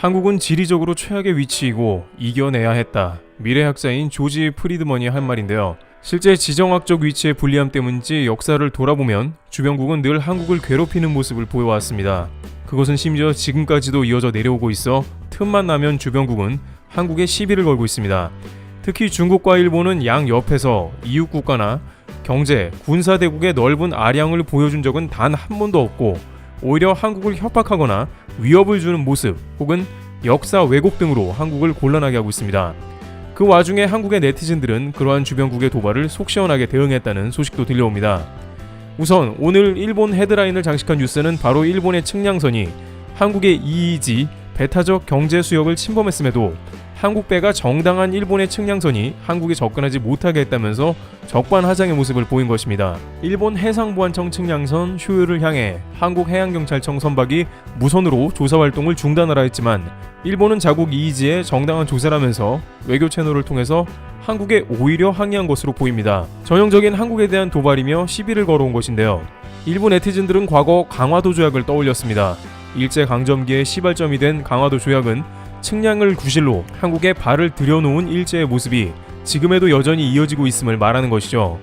한국은 지리적으로 최악의 위치이고 이겨내야 했다. 미래학자인 조지 프리드먼이 한 말인데요. 실제 지정학적 위치의 불리함 때문인지 역사를 돌아보면 주변국은 늘 한국을 괴롭히는 모습을 보여왔습니다. 그것은 심지어 지금까지도 이어져 내려오고 있어 틈만 나면 주변국은 한국에 시비를 걸고 있습니다. 특히 중국과 일본은 양 옆에서 이웃국가나 경제, 군사대국의 넓은 아량을 보여준 적은 단 한 번도 없고 오히려 한국을 협박하거나 위협을 주는 모습 혹은 역사 왜곡 등으로 한국을 곤란하게 하고 있습니다. 그 와중에 한국의 네티즌들은 그러한 주변국의 도발을 속 시원하게 대응했다는 소식도 들려옵니다. 우선 오늘 일본 헤드라인을 장식한 뉴스는 바로 일본의 측량선이 한국의 EEZ 배타적 경제 수역을 침범했음에도 한국 배가 정당한 일본의 측량선이 한국에 접근하지 못하게 했다면서 적반하장의 모습을 보인 것입니다. 일본 해상보안청 측량선 휴유를 향해 한국 해양경찰청 선박이 무선으로 조사활동을 중단하라 했지만 일본은 자국 EEZ에 정당한 조사라면서 외교 채널을 통해서 한국에 오히려 항의한 것으로 보입니다. 전형적인 한국에 대한 도발이며 시비를 걸어온 것인데요. 일본 네티즌들은 과거 강화도 조약을 떠올렸습니다. 일제강점기의 시발점이 된 강화도 조약은 측량을 구실로 한국에 발을 들여놓은 일제의 모습이 지금에도 여전히 이어지고 있음을 말하는 것이죠.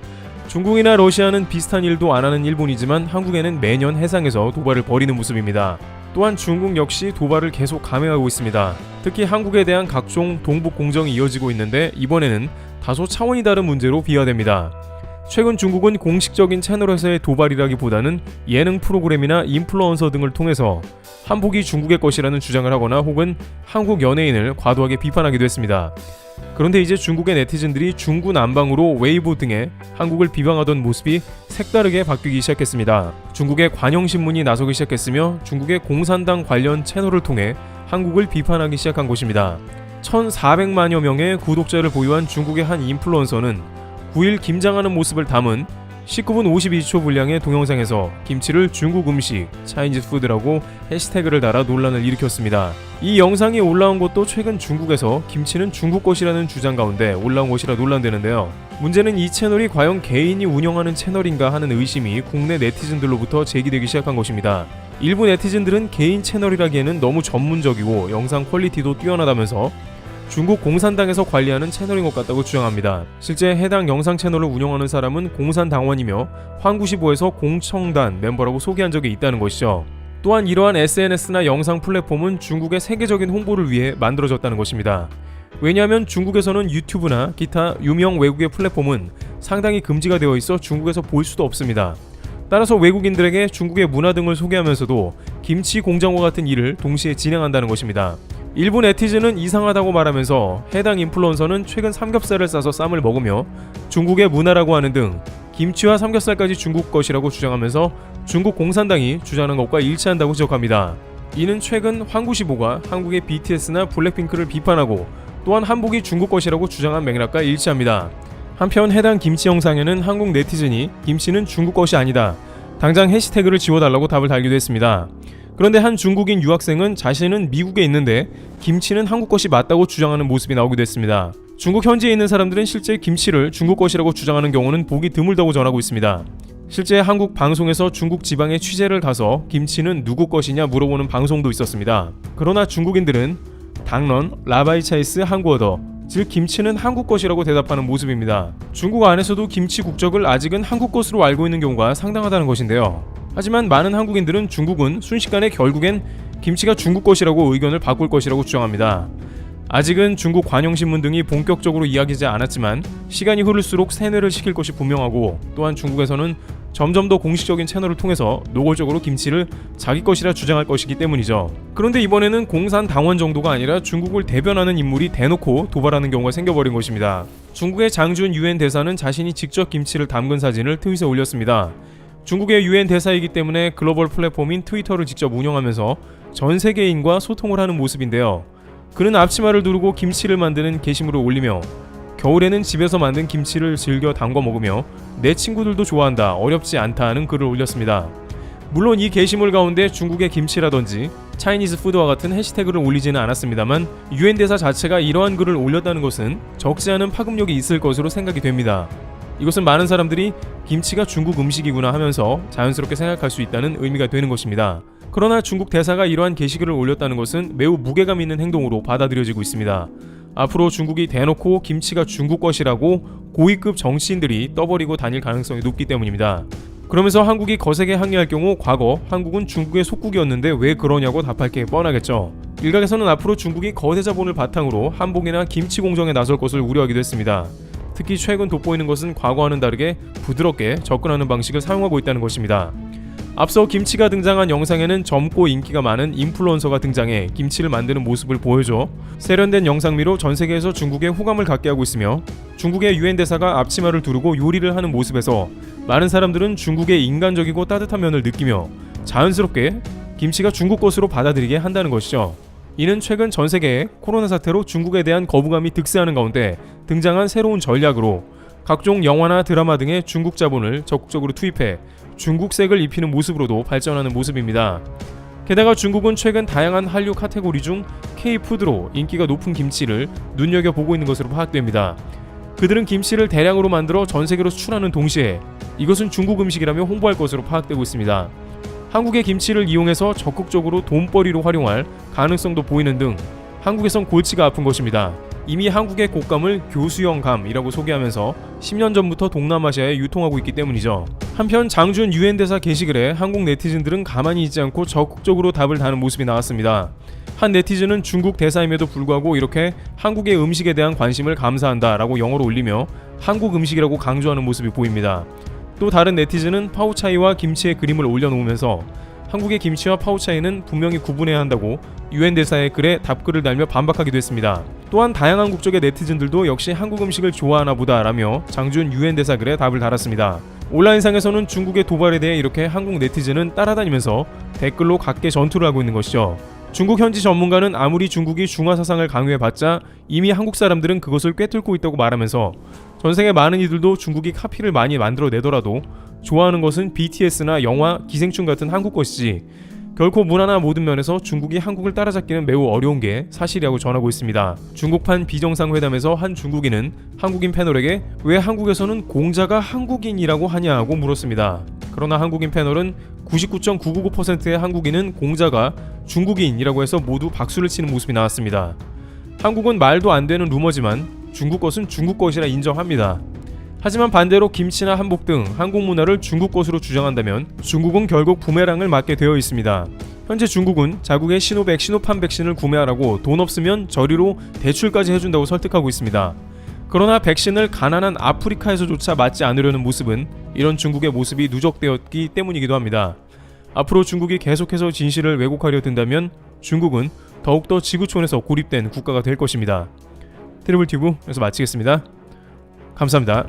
중국이나 러시아는 비슷한 일도 안 하는 일본이지만 한국에는 매년 해상에서 도발을 벌이는 모습입니다. 또한 중국 역시 도발을 계속 감행하고 있습니다. 특히 한국에 대한 각종 동북 공정이 이어지고 있는데 이번에는 다소 차원이 다른 문제로 비화됩니다. 최근 중국은 공식적인 채널에서의 도발이라기보다는 예능 프로그램이나 인플루언서 등을 통해서 한국이 중국의 것이라는 주장을 하거나 혹은 한국 연예인을 과도하게 비판하기도 했습니다. 그런데 이제 중국의 네티즌들이 중구난방으로 웨이보 등에 한국을 비방하던 모습이 색다르게 바뀌기 시작했습니다. 중국의 관영신문이 나서기 시작했으며 중국의 공산당 관련 채널을 통해 한국을 비판하기 시작한 것입니다. 1,400만여 명의 구독자를 보유한 중국의 한 인플루언서는 9일 김장하는 모습을 담은 19분 52초 분량의 동영상에서 김치를 중국 음식, 차이니즈 푸드라고 해시태그를 달아 논란을 일으켰습니다. 이 영상이 올라온 것도 최근 중국에서 김치는 중국 것이라는 주장 가운데 올라온 것이라 논란되는데요. 문제는 이 채널이 과연 개인이 운영하는 채널인가 하는 의심이 국내 네티즌들로부터 제기되기 시작한 것입니다. 일부 네티즌들은 개인 채널이라기에는 너무 전문적이고 영상 퀄리티도 뛰어나다면서 중국 공산당에서 관리하는 채널인 것 같다고 주장합니다. 실제 해당 영상 채널을 운영하는 사람은 공산당원이며 황95에서 공청단 멤버라고 소개한 적이 있다는 것이죠. 또한 이러한 SNS나 영상 플랫폼은 중국의 세계적인 홍보를 위해 만들어졌다는 것입니다. 왜냐하면 중국에서는 유튜브나 기타 유명 외국의 플랫폼은 상당히 금지가 되어 있어 중국에서 볼 수도 없습니다. 따라서 외국인들에게 중국의 문화 등을 소개하면서도 김치 공장과 같은 일을 동시에 진행한다는 것입니다. 일부 네티즌은 이상하다고 말하면서 해당 인플루언서는 최근 삼겹살을 싸서 쌈을 먹으며 중국의 문화라고 하는 등 김치와 삼겹살까지 중국 것이라고 주장하면서 중국 공산당이 주장하는 것과 일치한다고 지적합니다. 이는 최근 황95가 한국의 BTS나 블랙핑크를 비판하고 또한 한복이 중국 것이라고 주장한 맥락과 일치합니다. 한편 해당 김치 영상에는 한국 네티즌이 김치는 중국 것이 아니다, 당장 해시태그를 지워달라고 답을 달기도 했습니다. 그런데 한 중국인 유학생은 자신은 미국에 있는데 김치는 한국 것이 맞다고 주장하는 모습이 나오기도 했습니다. 중국 현지에 있는 사람들은 실제 김치를 중국 것이라고 주장하는 경우는 보기 드물다고 전하고 있습니다. 실제 한국 방송에서 중국 지방에 취재를 가서 김치는 누구 것이냐 물어보는 방송도 있었습니다. 그러나 중국인들은 당런 라바이차이스 한국어더, 즉 김치는 한국 것이라고 대답하는 모습입니다. 중국 안에서도 김치 국적을 아직은 한국 것으로 알고 있는 경우가 상당하다는 것인데요. 하지만 많은 한국인들은 중국은 순식간에 결국엔 김치가 중국 것이라고 의견을 바꿀 것이라고 주장합니다. 아직은 중국 관영신문 등이 본격적으로 이야기하지 않았지만 시간이 흐를수록 세뇌를 시킬 것이 분명하고 또한 중국에서는 점점 더 공식적인 채널을 통해서 노골적으로 김치를 자기 것이라 주장할 것이기 때문이죠. 그런데 이번에는 공산당원 정도가 아니라 중국을 대변하는 인물이 대놓고 도발하는 경우가 생겨버린 것입니다. 중국의 장준 유엔 대사는 자신이 직접 김치를 담근 사진을 트윗에 올렸습니다. 중국의 유엔 대사이기 때문에 글로벌 플랫폼인 트위터를 직접 운영하면서 전 세계인과 소통을 하는 모습인데요. 그는 앞치마를 두르고 김치를 만드는 게시물을 올리며 겨울에는 집에서 만든 김치를 즐겨 담궈 먹으며 내 친구들도 좋아한다, 어렵지 않다 하는 글을 올렸습니다. 물론 이 게시물 가운데 중국의 김치라든지 차이니즈 푸드와 같은 해시태그를 올리지는 않았습니다만 유엔 대사 자체가 이러한 글을 올렸다는 것은 적지 않은 파급력이 있을 것으로 생각이 됩니다. 이것은 많은 사람들이 김치가 중국 음식이구나 하면서 자연스럽게 생각할 수 있다는 의미가 되는 것입니다. 그러나 중국 대사가 이러한 게시글을 올렸다는 것은 매우 무게감 있는 행동으로 받아들여지고 있습니다. 앞으로 중국이 대놓고 김치가 중국 것이라고 고위급 정치인들이 떠버리고 다닐 가능성이 높기 때문입니다. 그러면서 한국이 거세게 항의할 경우 과거 한국은 중국의 속국이었는데 왜 그러냐고 답할 게 뻔하겠죠. 일각에서는 앞으로 중국이 거대 자본을 바탕으로 한복이나 김치 공정에 나설 것을 우려하기도 했습니다. 특히 최근 돋보이는 것은 과거와는 다르게 부드럽게 접근하는 방식을 사용하고 있다는 것입니다. 앞서 김치가 등장한 영상에는 젊고 인기가 많은 인플루언서가 등장해 김치를 만드는 모습을 보여줘 세련된 영상미로 전 세계에서 중국에 호감을 갖게 하고 있으며, 중국의 유엔 대사가 앞치마를 두르고 요리를 하는 모습에서 많은 사람들은 중국의 인간적이고 따뜻한 면을 느끼며 자연스럽게 김치가 중국 것으로 받아들이게 한다는 것이죠. 이는 최근 전 세계의 코로나 사태로 중국에 대한 거부감이 득세하는 가운데 등장한 새로운 전략으로 각종 영화나 드라마 등의 중국 자본을 적극적으로 투입해 중국색을 입히는 모습으로도 발전하는 모습입니다. 게다가 중국은 최근 다양한 한류 카테고리 중 K-푸드로 인기가 높은 김치를 눈여겨보고 있는 것으로 파악됩니다. 그들은 김치를 대량으로 만들어 전 세계로 수출하는 동시에 이것은 중국 음식이라며 홍보할 것으로 파악되고 있습니다. 한국의 김치를 이용해서 적극적으로 돈벌이로 활용할 가능성도 보이는 등 한국에선 골치가 아픈 것입니다. 이미 한국의 곶감을 교수형 감이라고 소개하면서 10년 전부터 동남아시아에 유통하고 있기 때문이죠. 한편 장준 유엔 대사 게시글에 한국 네티즌들은 가만히 있지 않고 적극적으로 답을 다는 모습이 나왔습니다. 한 네티즌은 중국 대사임에도 불구하고 이렇게 한국의 음식에 대한 관심을 감사한다라고 영어로 올리며 한국 음식이라고 강조하는 모습이 보입니다. 또 다른 네티즌은 파오차이와 김치의 그림을 올려놓으면서 한국의 김치와 파오차이는 분명히 구분해야 한다고 유엔 대사의 글에 답글을 달며 반박하기도 했습니다. 또한 다양한 국적의 네티즌들도 역시 한국 음식을 좋아하나 보다라며 장준 유엔 대사 글에 답을 달았습니다. 온라인상에서는 중국의 도발에 대해 이렇게 한국 네티즌은 따라다니면서 댓글로 각계 전투를 하고 있는 것이죠. 중국 현지 전문가는 아무리 중국이 중화 사상을 강요해봤자 이미 한국 사람들은 그것을 꿰뚫고 있다고 말하면서 전세계 많은 이들도 중국이 카피를 많이 만들어내더라도 좋아하는 것은 BTS나 영화, 기생충 같은 한국 것이지 결코 문화나 모든 면에서 중국이 한국을 따라잡기는 매우 어려운 게 사실이라고 전하고 있습니다. 중국판 비정상회담에서 한 중국인은 한국인 패널에게 왜 한국에서는 공자가 한국인이라고 하냐고 물었습니다. 그러나 한국인 패널은 99.999%의 한국인은 공자가 중국인이라고 해서 모두 박수를 치는 모습이 나왔습니다. 한국은 말도 안 되는 루머지만 중국 것은 중국 것이라 인정합니다. 하지만 반대로 김치나 한복 등 한국 문화를 중국 것으로 주장한다면 중국은 결국 부메랑을 맞게 되어 있습니다. 현재 중국은 자국의 시노백, 시노팜 백신을 구매하라고 돈 없으면 저리로 대출까지 해준다고 설득하고 있습니다. 그러나 백신을 가난한 아프리카에서조차 맞지 않으려는 모습은 이런 중국의 모습이 누적되었기 때문이기도 합니다. 앞으로 중국이 계속해서 진실을 왜곡하려 든다면 중국은 더욱더 지구촌에서 고립된 국가가 될 것입니다. 트리블튜브에서 마치겠습니다. 감사합니다.